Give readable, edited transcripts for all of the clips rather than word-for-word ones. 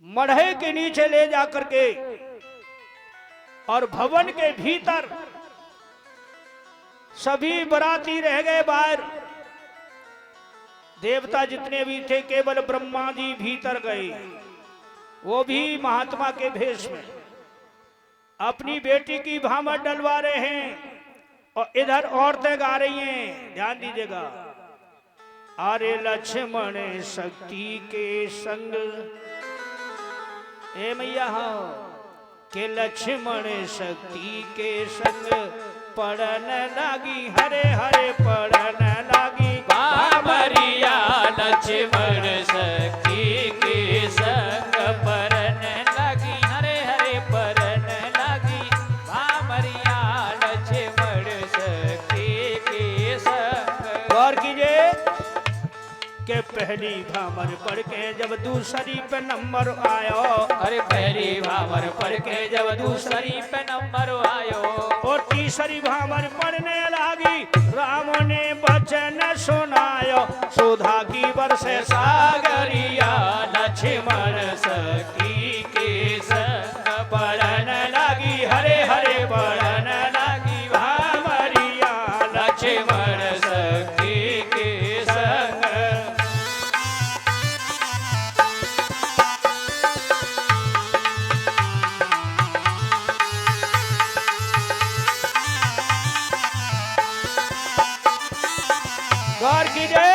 मढ़े के नीचे ले जाकर के और भवन के भीतर सभी बराती रह गए बाहर। देवता जितने भी थे केवल ब्रह्मा जी भीतर गए, वो भी महात्मा के भेष में अपनी बेटी की भामर डलवा रहे हैं और इधर औरतें गा रही हैं। ध्यान दीजिएगा। अरे लक्ष्मण शक्ति के संग, ए मैया हो के लक्ष्मण शक्ति के संग पड़न लागी, हरे हरे पड़न लागी भामरिया लक्ष्मण शक्ति के संग परन लगी, हरे हरे परन लगी। भामरिया लक्ष्मण शक्ति के संग। गौर कीजिए के पहली भामर पढ़ के जब दूसरी पे नंबर आयो, अरे पहली भामर पढ़ के जब दूसरी पे नंबर आयो, और तीसरी भामर पढ़ने लागी, राम ने वचन सुनायो, सुधा की बरसे सागरिया लक्ष्मण शक्ति के संग पढ़न लागी, हरे हरे पढ़न लागी भामरिया लक्ष्मण शक्ति के संग। गौर कीजिए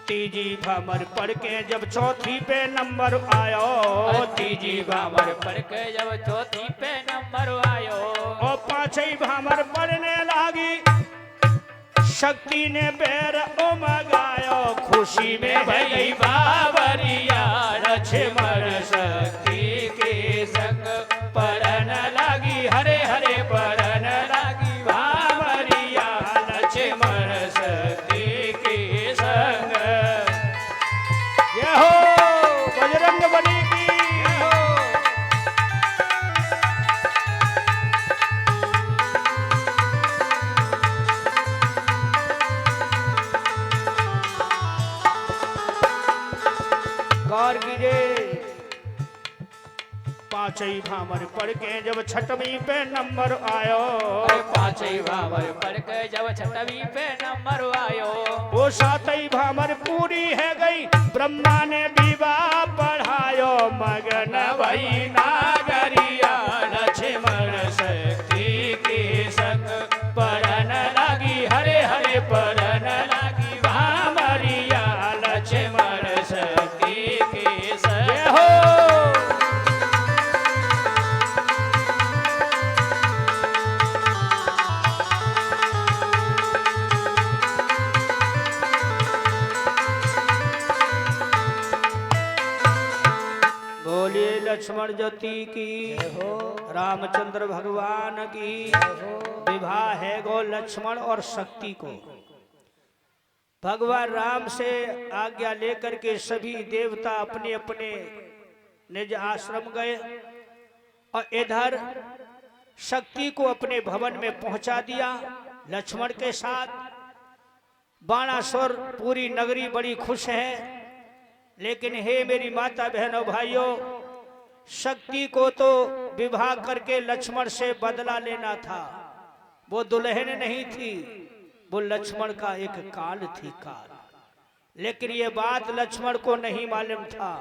तीजी भामर पढ़ के जब चौथी पे नंबर आयो, तीजी भामर पढ़ के जब चौथी पे नंबर आयो, और पांचवी भामर पढ़ने लागी, शक्ति ने पैर उमगायो, खुशी में भई बाबरिया लक्ष्मण शक्ति के संग परन लगी, हरे हरे परन लगी। बाबरिया लक्ष्मण शक्ति के संग। ये हो बजरंग बली की, ये हो। गौर कीजिए पांचवी भामर पढ़ के जब छठवीं पे नंबर आयो, पांचवी भामर पढ़ के जब छठवीं पे नंबर आयो, वो सातवीं भामर पूरी है गई, ब्रह्मा ने विवाह पढ़ायो, मगन भई नागरिया लक्ष्मण शक्ति के संग परन लगी, हरे हरे परन लगी। भामरिया लक्ष्मण शक्ति के संग। ये हो बोलिए लक्ष्मण ज्योति की, रामचंद्र भगवान की। विवाह है गो लक्ष्मण और शक्ति को। भगवान राम से आज्ञा लेकर के सभी देवता अपने अपने निज आश्रम गए और इधर शक्ति को अपने भवन में पहुंचा दिया लक्ष्मण के साथ। बाणासुर पूरी नगरी बड़ी खुश है, लेकिन हे मेरी माता बहनों भाइयों, शक्ति को तो विवाह करके लक्ष्मण से बदला लेना था। वो दुल्हन नहीं थी, वो लक्ष्मण का एक काल थी काल। लेकिन ये बात लक्ष्मण को नहीं मालूम था।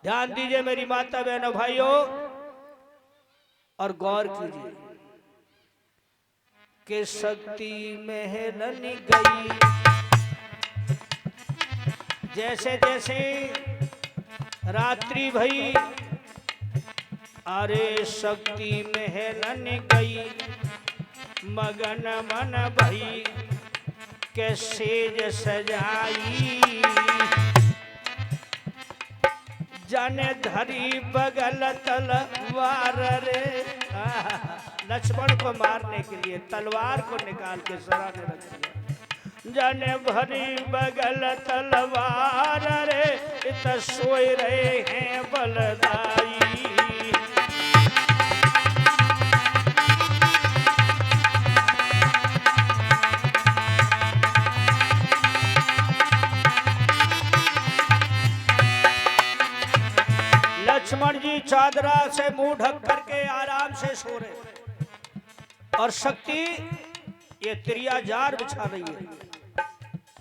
ध्यान दीजिए मेरी माता बहनों भाइयों और गौर कीजिए कि शक्ति महलन गई, जैसे जैसे रात्रि भई, अरे शक्ति महलन गई, मगन मन भई के सेज सजाई, जाने धरी बगल तलवार रे। लक्ष्मण को मारने के लिए तलवार को निकाल के सराहने रख दिया। जाने भरी बगल तलवार रे, इत सोए रहे हैं बलदाई। लक्ष्मण जी चादरा से मुंह ढक करके आराम से सो रहे और शक्ति ये त्रिया जार बिछा रही है।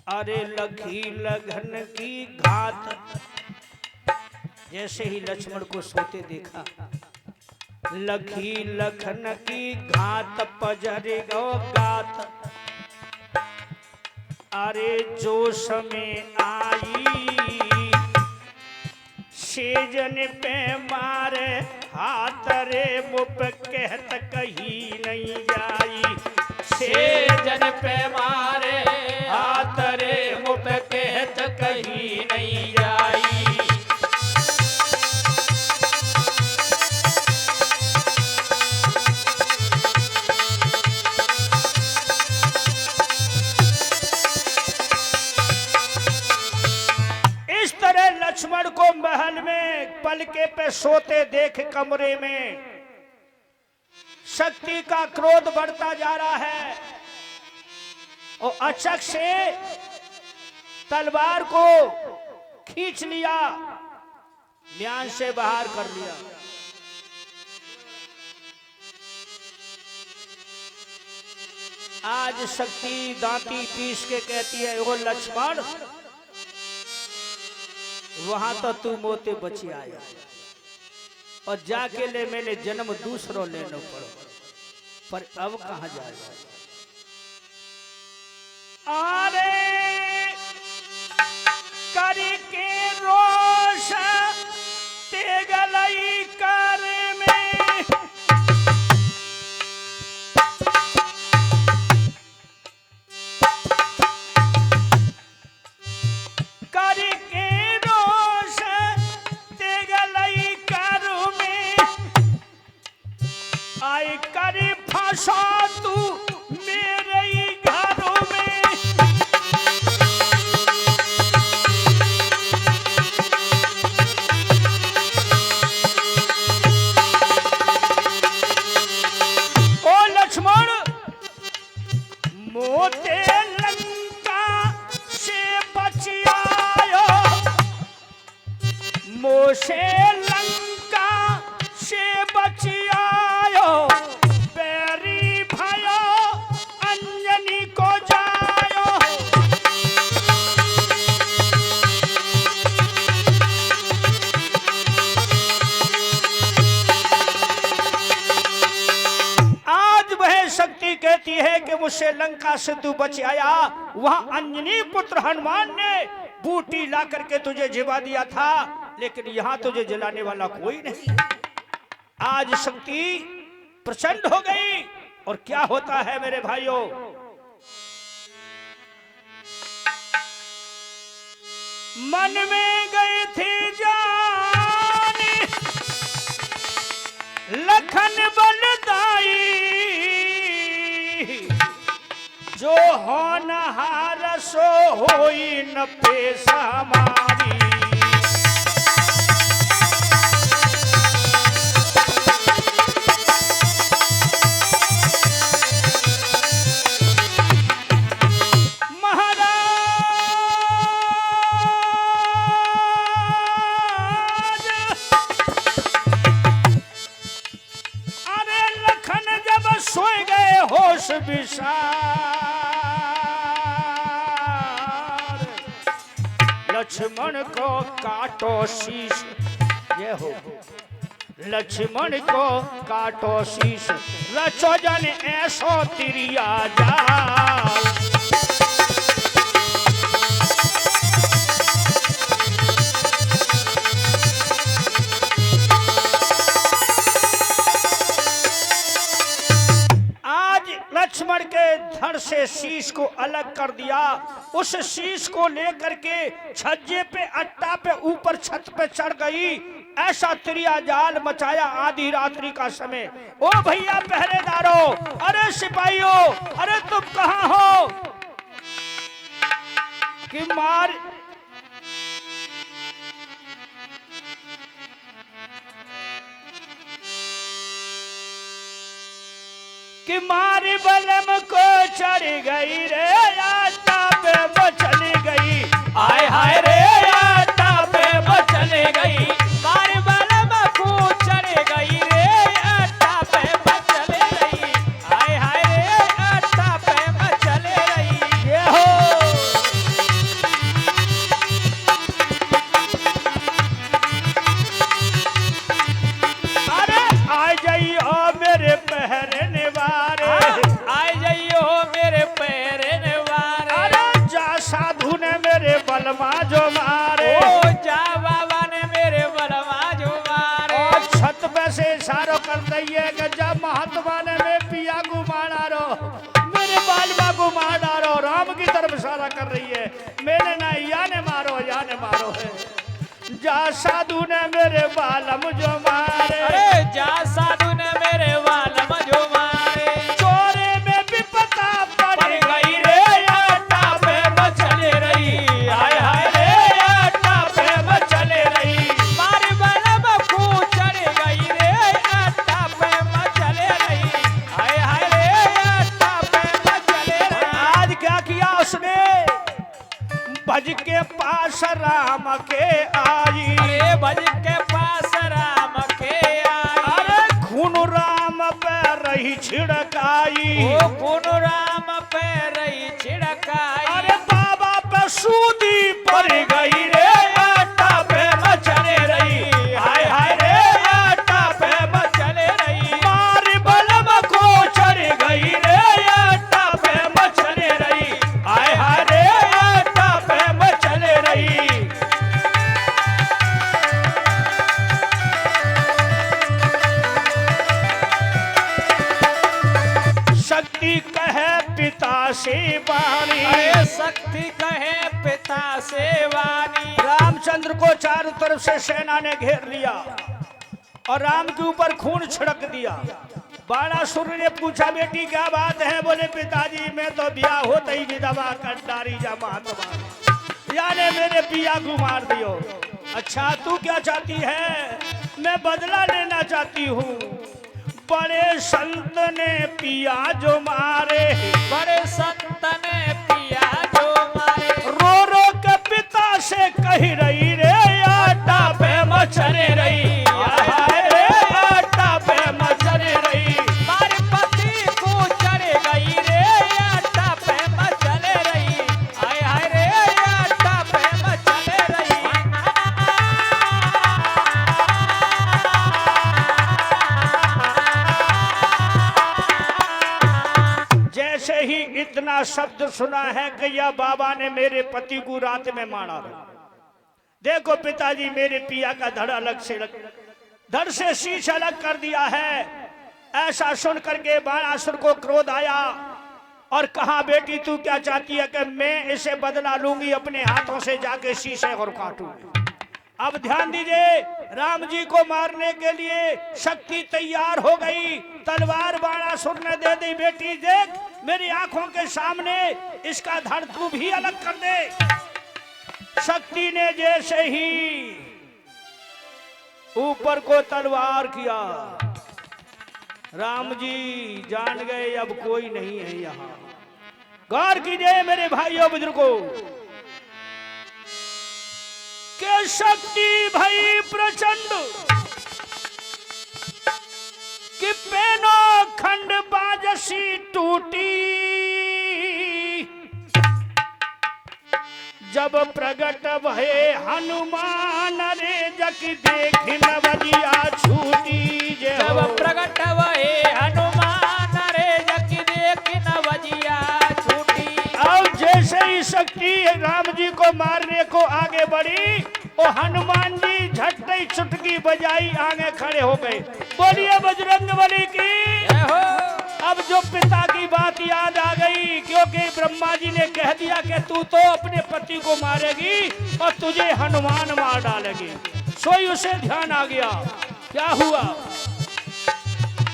अरे लखी लगन की घात, जैसे ही लक्ष्मण को सोते देखा, लखी लखन की घात पजरे गो गात, अरे जोश में आई सेजन पे मारे हाथ, रे मुप कहत कहीं नहीं जाई, सेजन पे मारे हाथ, रे मुप कहत कहीं नहीं जाई। लक्ष्मण को महल में पलके पे सोते देख कमरे में शक्ति का क्रोध बढ़ता जा रहा है और अचक से तलवार को खींच लिया, म्यान से बाहर कर लिया। आज शक्ति दांती पीस के कहती है, ओ लक्ष्मण वहां तो तू मोते बची आया और जाके ले मैंने जन्म दूसरों लेना पड़ो, पर अब कहां जाएगा। अरे करके रोष ते गलई कर में, करके आई कर फंसा तू मेरे ही घरों में। ओ लक्ष्मण मोते लंका से बच आयो, मोसे लंका से बच आयो, बैरी भयो अंजनी को जायो। आज वह शक्ति कहती है कि मुझसे लंका से तू बच आया, वहां अंजनी पुत्र हनुमान ने बूटी ला करके तुझे जिवा दिया था, लेकिन यहां तुझे जलाने वाला कोई नहीं। आज शक्ति प्रचंड हो गई और क्या होता है मेरे भाइयों, मन में गई थी जान लखन बलदाई, जो होनहार सो होई न पेश हमारी। विशाल लक्ष्मण को काटो शीश, ये हो लक्ष्मण को काटो शीश, रचो जन ऐसो तिरिया जाल। लक्ष्मण के धड़ से शीश को अलग कर दिया, उस शीश को लेकर के छज्जे पे अट्टा पे ऊपर छत पे चढ़ गई, ऐसा त्रिया जाल मचाया आधी रात्रि का समय। ओ भैया पहरेदारों, अरे सिपाहियों, अरे तुम कहां हो कि मार कि मारी बलम को चढ़ गई रे, आटा पे बचल गई, आय हाय रे आटा पे बचल गई, मारी बलम रही है कि जब महात्मा ने मैं पिया को मारा रो, मेरे बालबा को मार डालो, राम की तरफ इशारा कर रही है। मैंने ना या ने मारो है। जा साधु ने मेरे बालम जो मारे, अरे जा साधु ने मेरे बालम जो मारे, चोरे में भी पता पड़ गई रे, आटा पे मचले रही, हाय हाय रे आटा पे मचले रही। मारे बालम को चढ़ गई रे, आटा पे मचले रही, हाय हाय रे आटा पे मचले रही। आज क्या किया उसने, भज के पास राम के आई, अरे भज के पास राम के आई, अरे खून राम पे रही छिड़काई, ओ खून राम पे रही छिड़काई, अरे बाबा पे सूदी पड़ गई रे, आटा पे मचले रही, हाय हाय रे आटा पे मचले रही। मारी बलम को चढ़ गई रे, आटा पे मचले रही, हाय हाय रे आटा पे मचले रही। शक्ति कहे पिता से वाणी, अरे शक्ति कहे पिता से वाणी, रामचंद्र को चारों तरफ से सेना ने घेर लिया और राम के ऊपर खून छिड़क दिया। बाणासुर ने पूछा बेटी क्या बात है, बोले पिताजी मैं तो ब्याह होते ही विधवा कर डारी जा महात्मा, याने मेरे पिया को मार दियो। अच्छा तू क्या चाहती है, मैं बदला लेना चाहती हूँ। बड़े संत ने पिया जो मारे, बड़े संत ने पिया जो मारे, रो रो के पिता से कही रही रे, आटा पे मचले रही, हाय रे आटा पे मचले रही। मारे पति को चढ़ गई रे, आटा पे मचले रही, हाय हाय रे आटा पे मचले रही। जैसे ही इतना शब्द सुना है कि यह बाबा ने मेरे पति को रात में मारा, देखो पिताजी मेरे पिया का धड़ अलग से धड़ से शीश अलग कर दिया है। ऐसा सुन करके बाणासुर को क्रोध आया और कहा बेटी तू क्या चाहती है कि मैं इसे बदला लूंगी, अपने हाथों से जाके शीशे और काटूंगी। अब ध्यान दीजिए, राम जी को मारने के लिए शक्ति तैयार हो गई, तलवार बाणासुर ने दे दी। बेटी देख मेरी आंखों के सामने इसका धड़ तू भी अलग कर दे। शक्ति ने जैसे ही ऊपर को तलवार किया, राम जी जान गए अब कोई नहीं है यहाँ। गौर कीजिए मेरे भाइयों बुजुर्गों, के शक्ति भई प्रचंड, कि पेनो खंड बाजसी टूटी, जब प्रगट भये हनुमान रे जक देखि नवजिया छूटी। जब प्रगट भये हनुमान रे जक देखि नवजिया छूटी। अब जैसे ही शक्ति राम जी को मारने को आगे बढ़ी, वो हनुमान जी झटई चुटकी बजाई आगे खड़े हो गए। बोलिए बजरंगबली की। अब जो पिता की बात याद आ गई, क्योंकि ब्रह्मा जी ने कह दिया कि तू तो अपने पति को मारेगी और तुझे हनुमान मार डालेगी। सोई उसे ध्यान आ गया, क्या हुआ,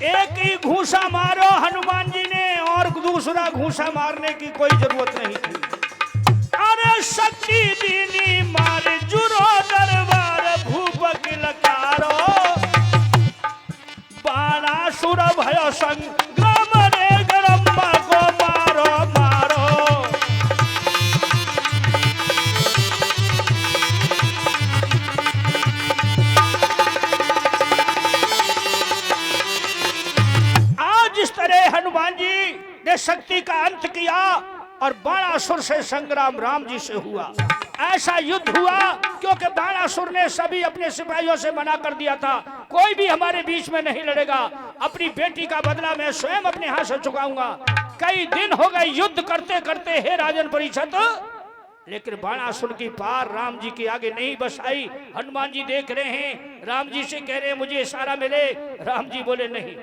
एक ही घूसा मारो हनुमान जी ने और दूसरा घूसा मारने की कोई जरूरत नहीं थी। अरे शक्ति दीनी मारे जुरो दरबार भूप किलकारो, बाणासुर भयो संग्राम रे गरम्मा को मारो मारो। आज इस तरह हनुमान जी ने शक्ति का अंत किया और बाणासुर से संग्राम राम जी से हुआ। ऐसा युद्ध हुआ क्योंकि बाणासुर ने सभी अपने सिपाहियों से मना कर दिया था, कोई भी हमारे बीच में नहीं लड़ेगा, अपनी बेटी का बदला मैं स्वयं अपने हाथ से चुकाऊंगा। कई दिन हो गए युद्ध करते करते, हे राजन परीक्षित, लेकिन बाणासुर की पार राम जी के आगे नहीं बस आई। हनुमान जी देख रहे हैं, राम जी से कह रहे हैं मुझे इशारा मिले। राम जी बोले नहीं।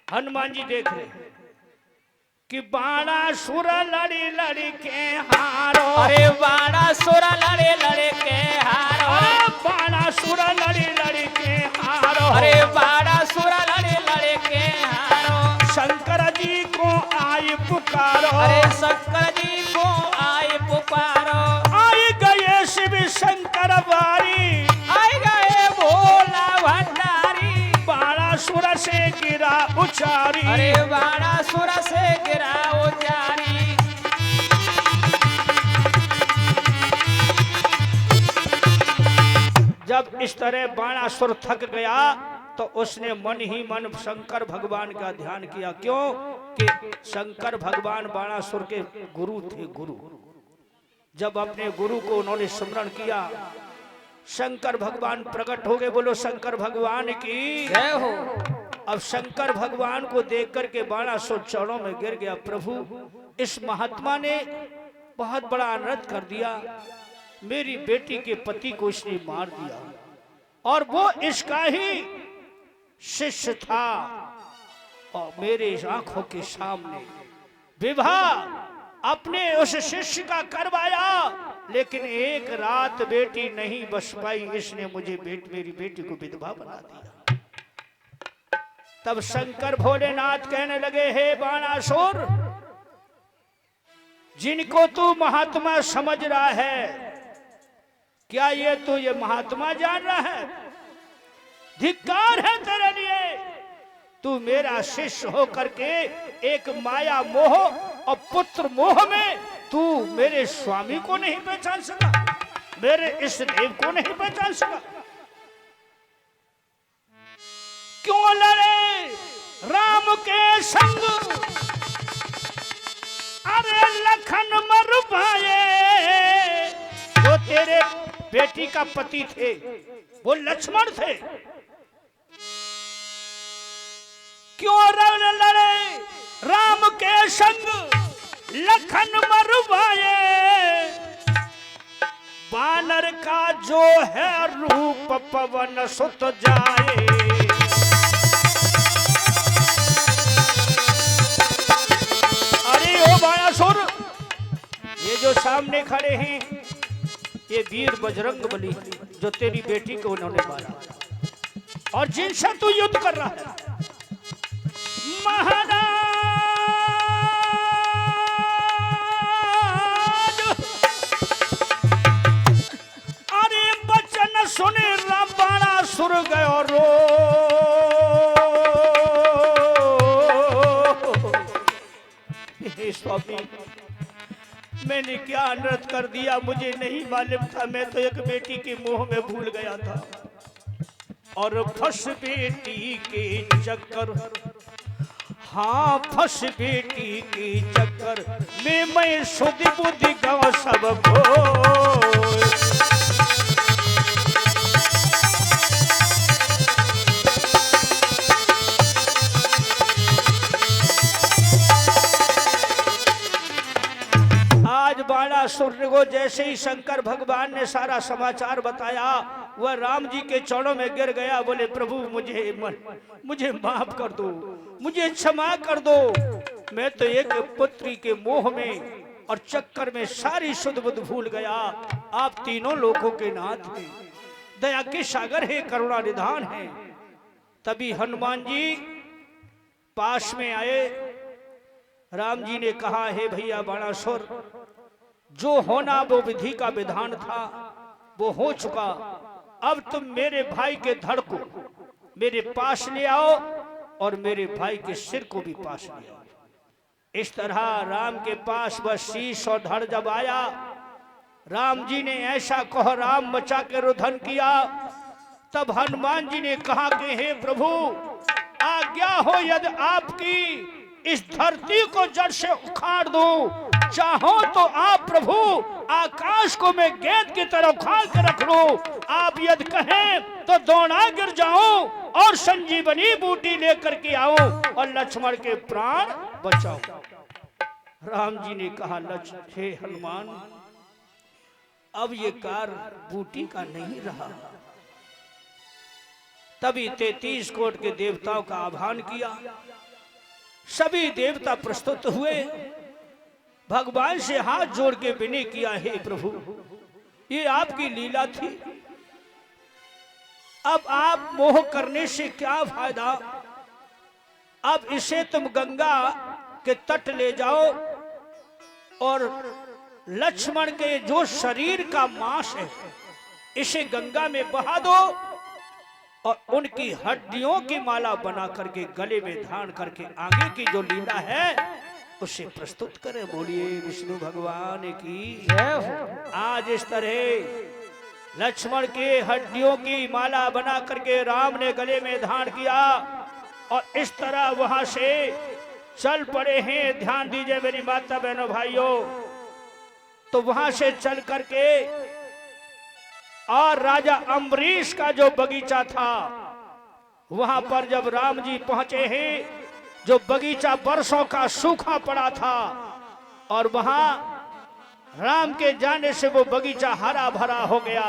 हनुमान जी देख रहे हैं कि बाणासुर लड़ी लड़ी के हारो। अरे बाणासुर लड़े लड़े के हारो। बाणासुर लड़ी लड़ी के हारो। अरे बाणासुर लड़े लड़े के हारो। शंकर जी को आई पुकारो। अरे शंकर जी को आई पुकारो। आई गए शिव शंकर बारी। आई गए भोला भंडारी। बाणासुर से गिरा उचारी। अरे बाणासुर से गिरा उचारी। जब इस तरह बाणासुर थक गया तो उसने मन ही मन शंकर भगवान का ध्यान किया। क्यों कि शंकर भगवान बाणासुर के गुरु थे। गुरु जब अपने गुरु को उन्होंने स्मरण किया, शंकर भगवान प्रकट हो गए। बोलो शंकर भगवान की जय हो। अब शंकर भगवान को देख करके बाणासुर चरणों में गिर गया। प्रभु इस महात्मा ने बहुत बड़ा अनर्थ कर दिया। मेरी बेटी के पति को इसने मार दिया और वो इसका ही शिष्य था और मेरे आंखों के सामने विवाह अपने उस शिष्य का करवाया, लेकिन एक रात बेटी नहीं बस पाई। इसने मुझे मेरी बेटी को विधवा बना दिया। तब शंकर भोलेनाथ कहने लगे, हे बाणासुर, जिनको तू महात्मा समझ रहा है, क्या ये महात्मा जान रहा है? धिक्कार है तेरे लिए। तू मेरा शिष्य हो करके एक माया मोह और पुत्र मोह में तू मेरे स्वामी को नहीं पहचान सका, मेरे इष्ट देव को नहीं पहचान सका। क्यों लड़े राम के संग, अरे लखन मरवाए। जो तेरे बेटी का पति थे वो लक्ष्मण थे। क्यों लड़े राम के संग, लखन मरवाए। बानर का जो है रूप पवन सुत जाए। अरे ओ बाणासुर, ये जो सामने खड़े हैं ये वीर बजरंग बली जो तेरी बेटी को उन्होंने मारा और जिनसे तू युद्ध कर रहा है। महाराज, अरे बचन सुने राम बाणासुर गयो रो। हे स्वामी, मैंने क्या अनर्थ कर दिया, मुझे नहीं मालूम था। मैं तो एक बेटी के मोह में भूल गया था और फंस बेटी के चक्कर। हाँ, फंस बेटी के चक्कर में मैं सुध बुद्धि गवा सब को। बाणासुर को जैसे ही शंकर भगवान ने सारा समाचार बताया, वह राम जी के चरणों में गिर गया। बोले प्रभु मुझे माफ कर दो, मुझे क्षमा कर दो। मैं तो एक पुत्री के मोह में और चक्कर में सारी शुद्ध बुद्ध भूल गया। आप तीनों लोगों के नाथ हैं, दया के सागर है, करुणा निधान है। तभी हनुमान जी पास में आए। राम जी ने कहा, हे भैया बाणासुर, जो होना वो विधि का विधान था वो हो चुका। अब तुम मेरे भाई के धड़ को मेरे पास ले आओ और मेरे भाई के सिर को भी पास ले आओ। इस तरह राम के पास वह शीश और धड़ जब आया, राम जी ने ऐसा कह राम मचा के रुदन किया। तब हनुमान जी ने कहा कि हे प्रभु, आज्ञा हो यदि आपकी, इस धरती को जड़ से उखाड़ दो। चाहो तो आप प्रभु आकाश को मैं गेंद की तरह उखाड़ के रख लो। आप यदि कहें तो दौड़ा गिर जाओ और संजीवनी बूटी लेकर के आओ और लक्ष्मण के प्राण बचाओ। राम जी ने कहा, हे हनुमान, अब ये कार बूटी का नहीं रहा। तभी 33 कोट के देवताओं का आह्वान किया। सभी देवता प्रस्तुत हुए, भगवान से हाथ जोड़ के विनय किया, हे प्रभु ये आपकी लीला थी, अब आप मोह करने से क्या फायदा, अब इसे तुम गंगा के तट ले जाओ और लक्ष्मण के जो शरीर का मांस है इसे गंगा में बहा दो और उनकी हड्डियों की माला बना करके गले में धारण करके आगे की जो लीला है उसे प्रस्तुत करें। बोलिए विष्णु भगवान की जय। आज इस तरह लक्ष्मण के हड्डियों की माला बना करके राम ने गले में धारण किया और इस तरह वहां से चल पड़े हैं। ध्यान दीजिए मेरी माता बहनों भाइयों, तो वहां से चल करके और राजा अम्बरीश का जो बगीचा था वहां पर जब राम जी पहुंचे हैं, जो बगीचा वर्षों का सूखा पड़ा था और वहां राम के जाने से वो बगीचा हरा भरा हो गया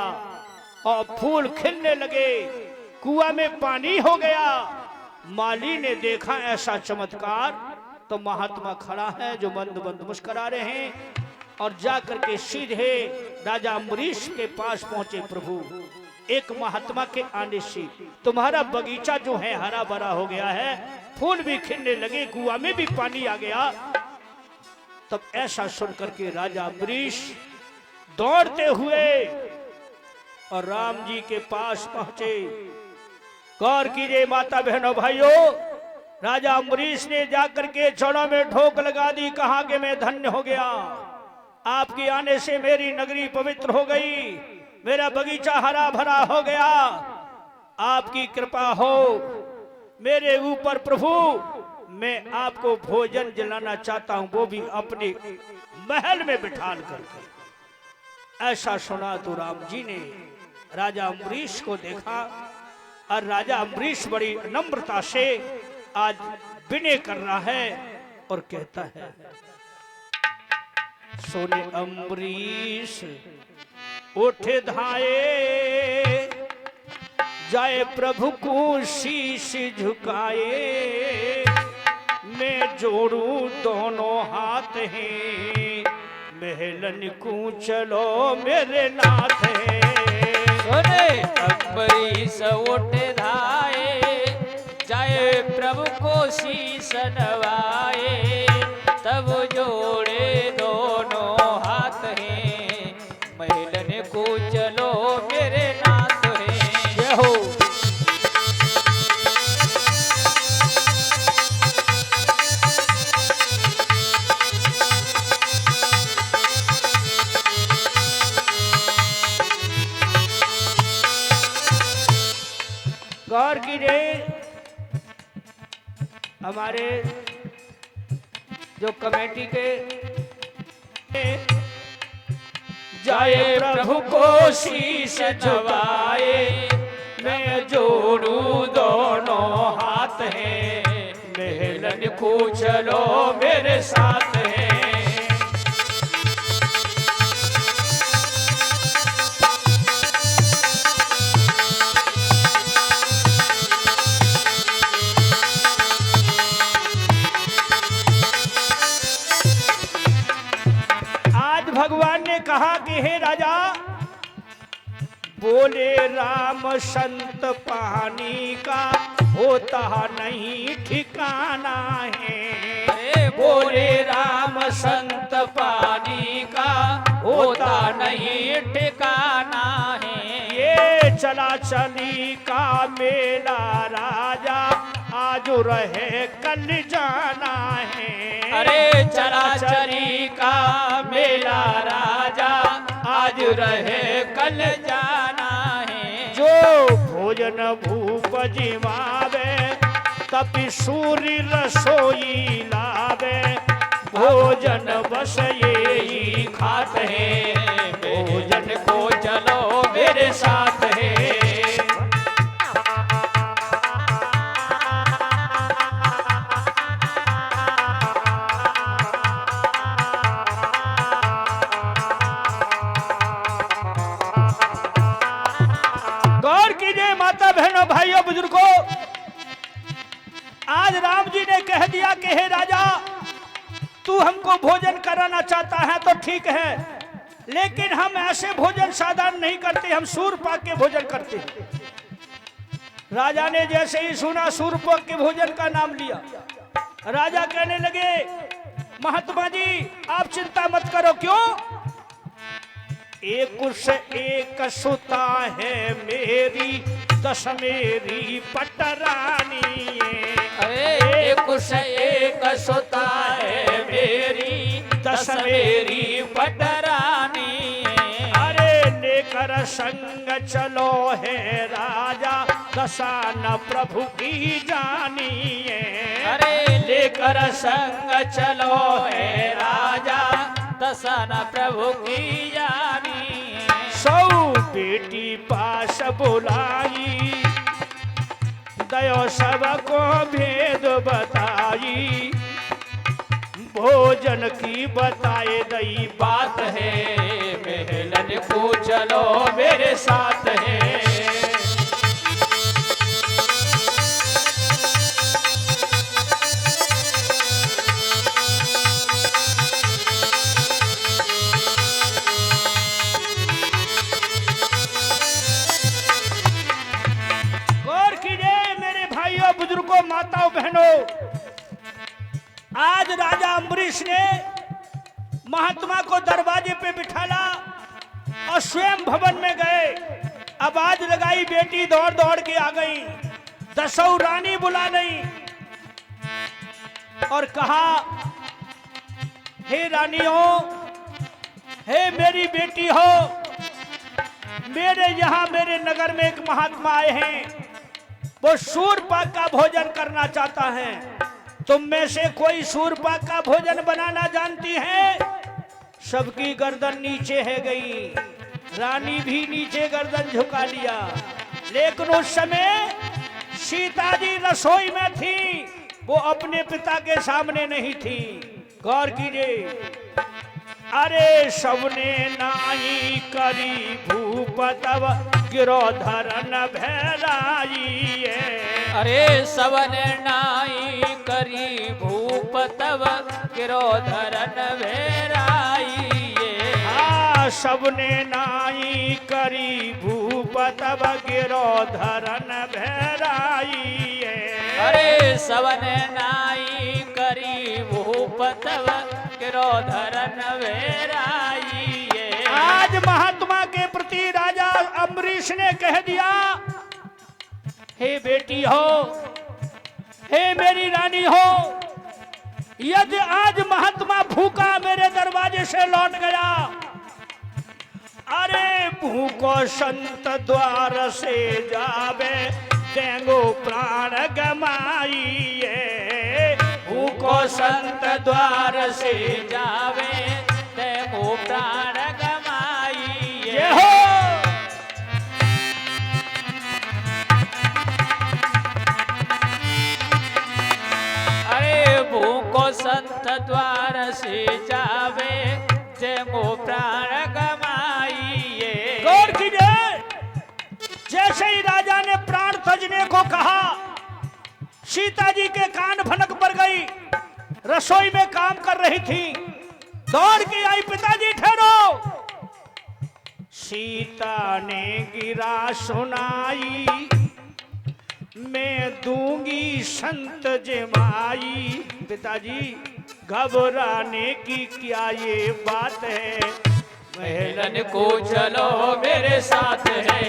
और फूल खिलने लगे, कुआं में पानी हो गया। माली ने देखा ऐसा चमत्कार तो महात्मा खड़ा है जो मंद मंद मुस्कुरा रहे हैं और जाकर के सीधे राजा अम्बरीश के पास पहुंचे। प्रभु एक महात्मा के आने से तुम्हारा बगीचा जो है हरा भरा हो गया है, फूल भी खिलने लगे, कुआं में भी पानी आ गया। तब ऐसा सुनकर के राजा अम्बरीश दौड़ते हुए और राम जी के पास पहुंचे। गौर कीजिए माता बहनों भाइयों, राजा अम्बरीश ने जाकर के चरणों में ठोक लगा दी, कहा कि मैं धन्य हो गया, आपके आने से मेरी नगरी पवित्र हो गई, मेरा बगीचा हरा भरा हो गया, आपकी कृपा हो मेरे ऊपर प्रभु, मैं आपको भोजन जलाना चाहता हूं, वो भी अपने महल में बिठाल करके। ऐसा सुना तो राम जी ने राजा अम्बरीश को देखा और राजा अम्बरीश बड़ी नम्रता से आज विनय कर रहा है और कहता है, सोने अम्बरीश उठ धाये, जाए प्रभु को शीश झुकाए, मैं जोड़ू दोनों हाथ हैं, महलन को चलो मेरे नाथ है। सोने अम्बरीश उठ धाये, जाए प्रभु को शीश नवाए, तब जोड़े दोनों हाथ हैं, महलन को चलो मेरे नाथ हैं। जय हो। गौर कीजिए, हमारे जो कमेटी के जाए प्रभु को शीश नवाए, मैं जोड़ू दोनों हाथ हैं, महलन को चलो मेरे साथ हैं। भगवान ने कहा कि हे राजा, बोले राम संत पानी का होता नहीं ठिकाना है, बोले राम संत पानी का होता नहीं ठिकाना है। ये चला चली का मेला राजा आज रहे कल जाना है। अरे चला चली का मेला राजा आज रहे कल जाना है। जो भोजन भूप जिमावे तपि सूर्य रसोई लावे, भोजन बस यही खात है, भोजन को चलो मेरे साथ है। कीजिए माता बहनों भाइयों बुजुर्गों, आज राम जी ने कह दिया कि हे राजा, तू हमको भोजन कराना चाहता है तो ठीक है, लेकिन हम ऐसे भोजन साधारण नहीं करते, हम सूरपाक के भोजन करते हैं। राजा ने जैसे ही सुना सूरपाक के भोजन का नाम लिया, राजा कहने लगे महात्मा जी आप चिंता मत करो। क्यों? एक उस एक सुता है मेरी, 10 मेरी पटरानी। अरे एक उस एक सुता है मेरी, 10 मेरी पटरानी। अरे लेकर संग चलो है राजा, दशान प्रभु की जानिए। अरे लेकर संग चलो है राजा, दशान प्रभु की जानी। 100 बेटी पास बुलाई, दयो सबको भेद बताई, भोजन की बताए दई बात है, महलन को चलो मेरे साथ है। गौर कीजिए मेरे भाइयों बुजुर्गों माताओं बहनों, आज राजा अम्बरीश ने महात्मा को दरवाजे पे बिठाला और स्वयं भवन में गए। आवाज लगाई, बेटी दौड़ दौड़ के आ गई, 10 रानी बुला नहीं और कहा हे रानियों, हे मेरी बेटी हो, मेरे यहाँ मेरे नगर में एक महात्मा आए हैं, वो सूरपाक का भोजन करना चाहता है। तुम में से कोई सूरपाक का भोजन बनाना जानती है? सबकी गर्दन नीचे है गई, रानी भी नीचे गर्दन झुका लिया। लेकिन उस समय सीता जी रसोई में थी, वो अपने पिता के सामने नहीं थी। गौर कीजिए, अरे सबने नाई करी भूपतव, गिरोधरन भैराई। अरे सबन नाई करी भूपतव, गिरोधरन भैराई। सबने नाई करी भूपतव, गिरोधरन भैराई। अरे सबन नाई करी भूपतव, गिरोधरन भैराई। आज महात्मा के प्रति राजा अम्बरीश ने कह दिया, हे बेटी हो, हे मेरी रानी हो, यदि आज महात्मा भूखा मेरे दरवाजे से लौट गया, अरे भूखो संत द्वार से जावे, देंगो प्राण गमाइए। भूखो संत द्वार से जावे, देंगो प्राण गमाइए। हो अरे भूखो संत द्वार से जावे, देंगो प्राण गमाइए। गौर कीजिए, जैसे ही राजा ने प्राण तजने को कहा, सीता जी के कान भनक पड़ गई। रसोई में काम कर रही थी, दौड़ के आई, पिताजी ठहरो। सीता ने गिरा सुनाई, मैं दूंगी संत जमाई। पिताजी घबराने की क्या ये बात है, महलन को चलो मेरे साथ है।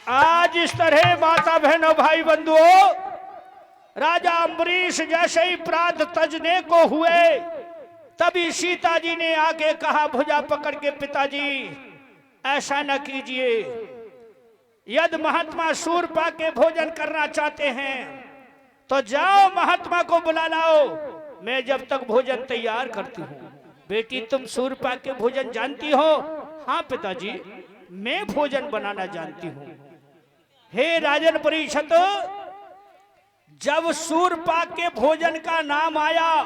आज इस तरह माता बहनों भाई बंधुओं, राजा अम्बरीश जैसे ही प्रात तजने को हुए, तभी सीता जी ने आके कहा भुजा पकड़ के, पिताजी ऐसा न कीजिए, यदि महात्मा सूरपाक के भोजन करना चाहते हैं तो जाओ महात्मा को बुला लाओ, मैं जब तक भोजन तैयार करती हूँ। बेटी तुम सूरपाक के भोजन जानती हो? हाँ पिताजी, मैं भोजन बनाना जानती हूँ। हे राजन परीक्षित, जब सूरपा के भोजन का नाम आया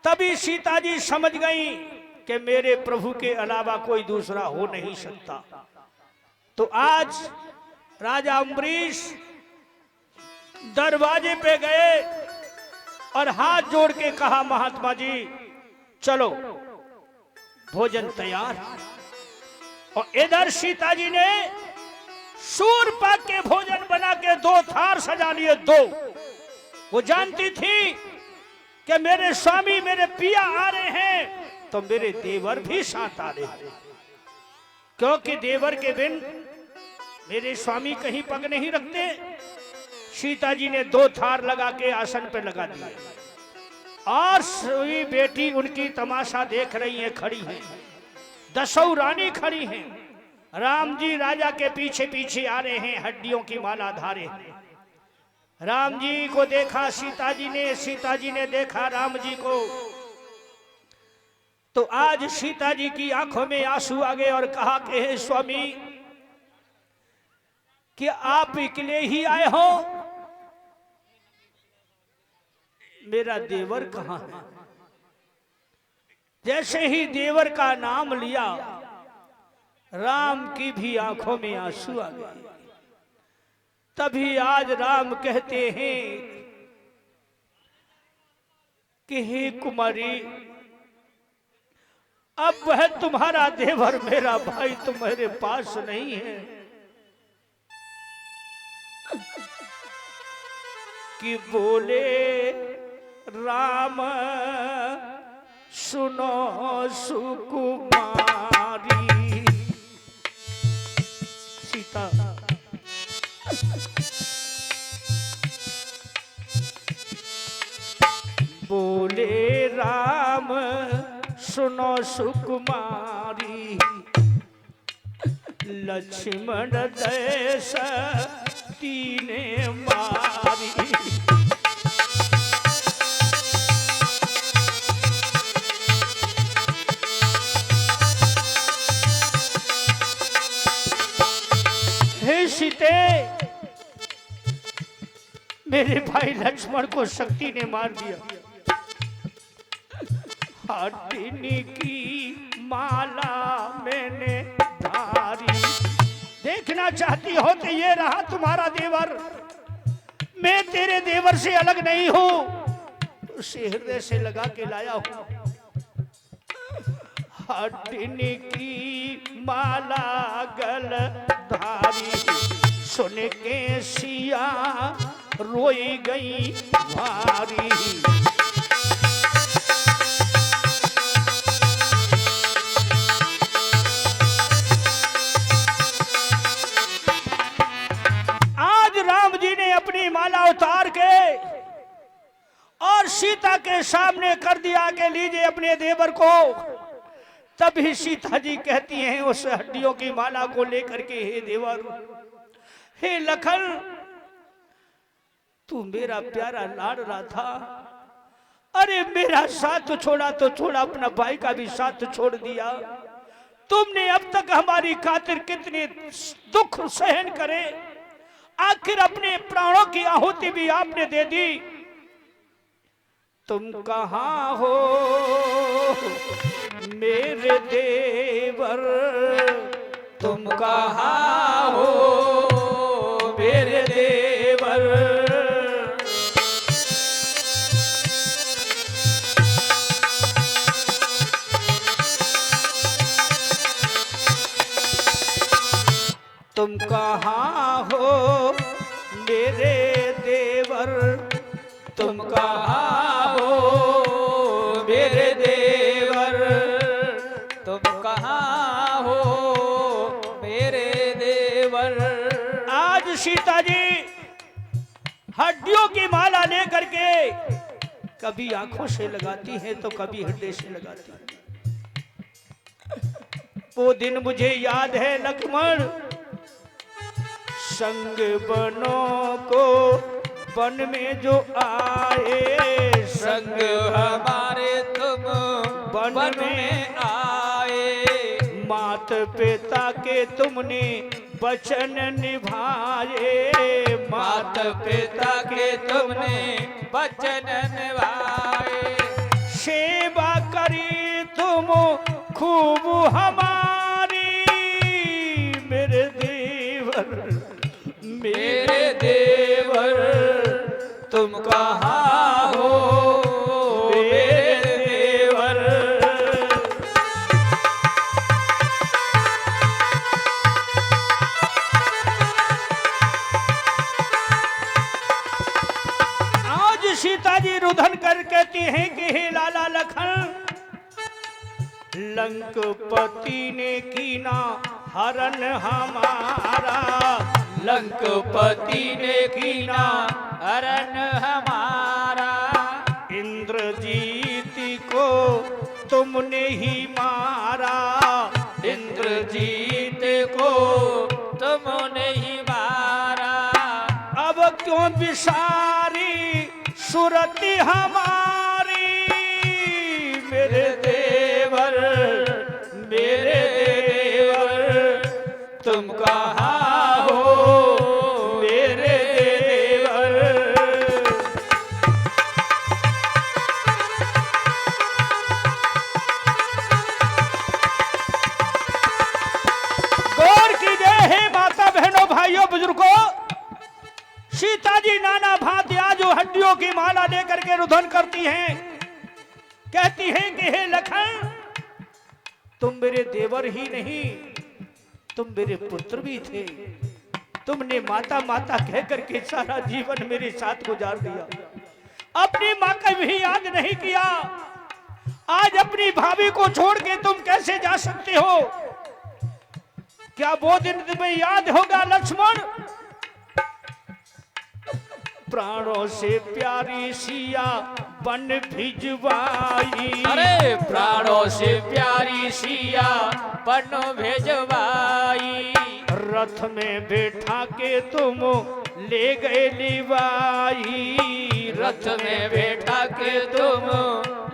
तभी सीता जी समझ गई कि मेरे प्रभु के अलावा कोई दूसरा हो नहीं सकता। तो आज राजा अम्बरीश दरवाजे पे गए और हाथ जोड़ के कहा, महात्मा जी चलो भोजन तैयार। और इधर सीता जी ने सूरपा के भोजन बना के 2 थार सजा लिए, 2। वो जानती थी कि मेरे स्वामी मेरे पिया आ रहे हैं तो मेरे देवर भी साथ आ रहे हैं, क्योंकि देवर के बिन मेरे स्वामी कहीं पग नहीं रखते। सीता जी ने 2 थार लगा के आसन पे लगा दिए और सुई बेटी उनकी तमाशा देख रही है, खड़ी है। 10 रानी खड़ी हैं। राम जी राजा के पीछे पीछे आ रहे हैं, हड्डियों की माला धारे। राम जी को देखा सीता जी ने देखा राम जी को। तो आज सीता जी की आंखों में आंसू आ गए और कहा कि हे स्वामी, कि आप अकेले ही आए हो, मेरा देवर कहां है? जैसे ही देवर का नाम लिया, राम की भी आंखों में आंसू आ गए। तभी आज राम कहते हैं कि हे कुमारी, अब वह तुम्हारा देवर मेरा भाई तुम्हारे पास नहीं है कि बोले राम सुनो सुकुमारी। सीता बोले राम सुनो सुकुमारी, लक्ष्मण देश तीने मारी। हे सीते, मेरे भाई लक्ष्मण को शक्ति ने मार दिया। हड्डी की माला मैंने धारी। देखना चाहती हो तो ये रहा तुम्हारा देवर। मैं तेरे देवर से अलग नहीं हूं, उसे हृदय से लगा के लाया हूं। हड्डी की माला गल धारी, सुन के सिया रोई गई भारी। माला उतार के और सीता के सामने कर दिया कि लीजिए अपने देवर को। तभी सीता जी कहती हैं उस हड्डियों की माला को लेकर के, हे देवर, हे लखन, तू मेरा प्यारा लाडला था। अरे मेरा साथ तो छोड़ा तो छोड़ा, अपना भाई का भी साथ छोड़ दिया। तुमने अब तक हमारी खातिर कितने दुख सहन करे, आखिर अपने प्राणों की आहुति भी आपने दे दी। तुम कहां हो मेरे देवर, तुम कहां हो मेरे देवर। तुम कहां हो मेरे देवर, तुम कहां हो मेरे देवर, तुम कहां हो मेरे देवर। आज सीता जी हड्डियों की माला लेकर के कभी आंखों से लगाती है तो कभी हृदय से लगाती है। वो दिन मुझे याद है लक्ष्मण, संग बनों को वन में जो आए, संग हमारे तुम वन में आए। मात पिता के तुमने वचन निभाए, मात पिता के तुमने वचन निभाए। सेवा करी तुम खूब हमारी, मेरे देवर मेरे देवर तुम कहाँ हो मेरे देवर। आज सीता जी रुदन कर कहती हैं कि हे लाला लखन, लंकपति ने कीना हरण हमारा, लंकपति ने कीना हरण हमारा। इंद्रजीत को तुमने ही मारा, इंद्रजीत को तुमने ही मारा। अब क्यों विसारी सुरति हमारी, मेरे देवर मेरे देवर तुम कहाँ हो मेरे देवर। गौर कीजिए हे माता बहनों भाइयों बुजुर्गों, सीता जी नाना भांति आज हड्डियों की माला लेकर के रुदन करती हैं, कहती हैं कि हे लखन, तुम मेरे देवर ही नहीं, तुम मेरे पुत्र भी थे। तुमने माता माता कह करके सारा जीवन मेरे साथ गुजार दिया, अपनी माँ का भी याद नहीं किया। आज अपनी भाभी को छोड़ के तुम कैसे जा सकते हो? क्या वो दिन तुम्हें याद होगा लक्ष्मण? प्राणों से प्यारी सिया बन भिजवाई, अरे प्राणों से प्यारी सिया बन भेजवाई। रथ में बैठा के तुम ले गए लिवाई, रथ में बैठा के तुम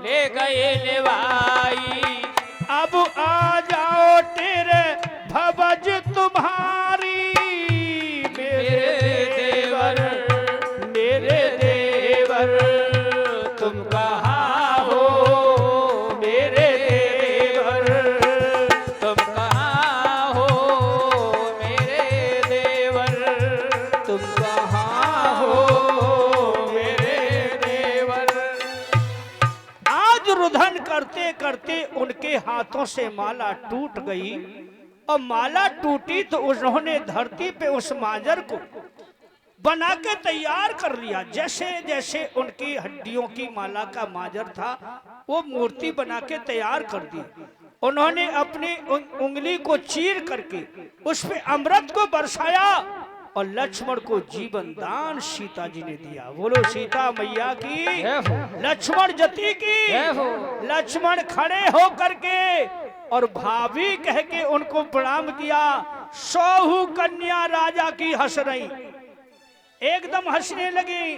ले गए लिवाई। अब आ जाओ तेरे भवज तुम्हारी, मेरे देवर मेरे देवर तुम कहाँ हो मेरे देवर। तुम कहाँ हो मेरे देवर। तुम कहाँ हो मेरे देवर। आज रुदन करते करते उनके हाथों से माला टूट गई, और माला टूटी तो उन्होंने धरती पे उस माजर को बना के तैयार कर लिया। जैसे जैसे उनकी हड्डियों की माला का माजर था, वो मूर्ति बना के तैयार कर दी। उन्होंने अपनी उंगली को चीर करके उस पे अमृत को बरसाया, और लक्ष्मण को जीवन दान सीता जी ने दिया। बोलो सीता मैया की, लक्ष्मण जति की। लक्ष्मण खड़े हो करके और भाभी कह के उनको प्रणाम किया। सोहू कन्या राजा की हंस रही, एकदम हंसने लगी।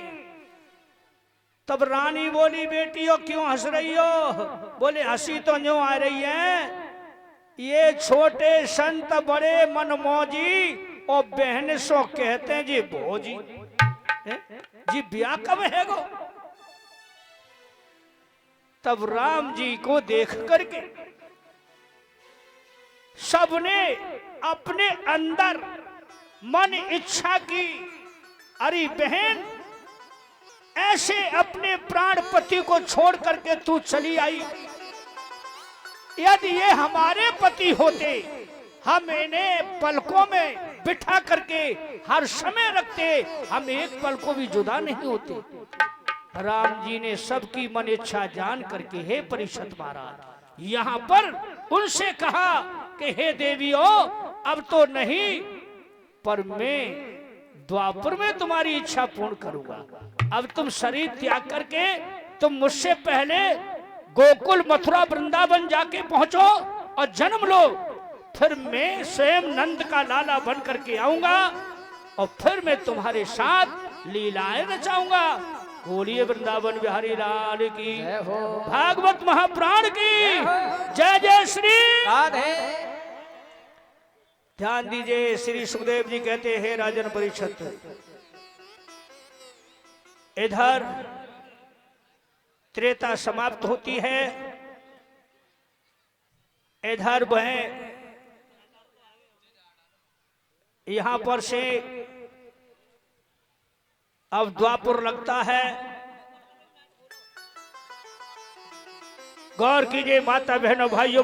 तब रानी बोली, बेटियों क्यों हंस रही हो? बोले हंसी तो यूं आ रही है, ये छोटे संत बड़े मनमौजी और बहन सो कहते हैं जी भोजी। जी ब्याह कब है गो? तब राम जी को देख करके सबने अपने अंदर मन इच्छा की, अरे बहन ऐसे अपने प्राण पति को छोड़ करके तू चली आई, यदि ये हमारे पति होते हम इन्हें पलकों में बिठा करके हर समय रखते, हम एक पल को भी जुदा नहीं होते। राम जी ने सबकी मन इच्छा जान करके हे परिषद महाराज यहाँ पर उनसे कहा कि हे देवियों, अब तो नहीं, पर मैं द्वापर में तुम्हारी इच्छा पूर्ण करूंगा। अब तुम शरीर त्याग करके तुम मुझसे पहले गोकुल मथुरा वृंदावन जाके पहुंचो और जन्म लो, फिर मैं स्वयं नंद का लाला बन करके आऊंगा और फिर मैं तुम्हारे साथ लीलाएं रचाऊंगा। बोलिए वृंदावन बिहारी लाल की, भागवत महाप्राण की जय। जय श्री राधे। ध्यान दीजिए, श्री सुखदेव जी कहते हैं राजन परीक्षित, इधर त्रेता समाप्त होती है, इधर वह यहां पर से अब द्वापर लगता है। गौर कीजिए माता बहनों भाइयों,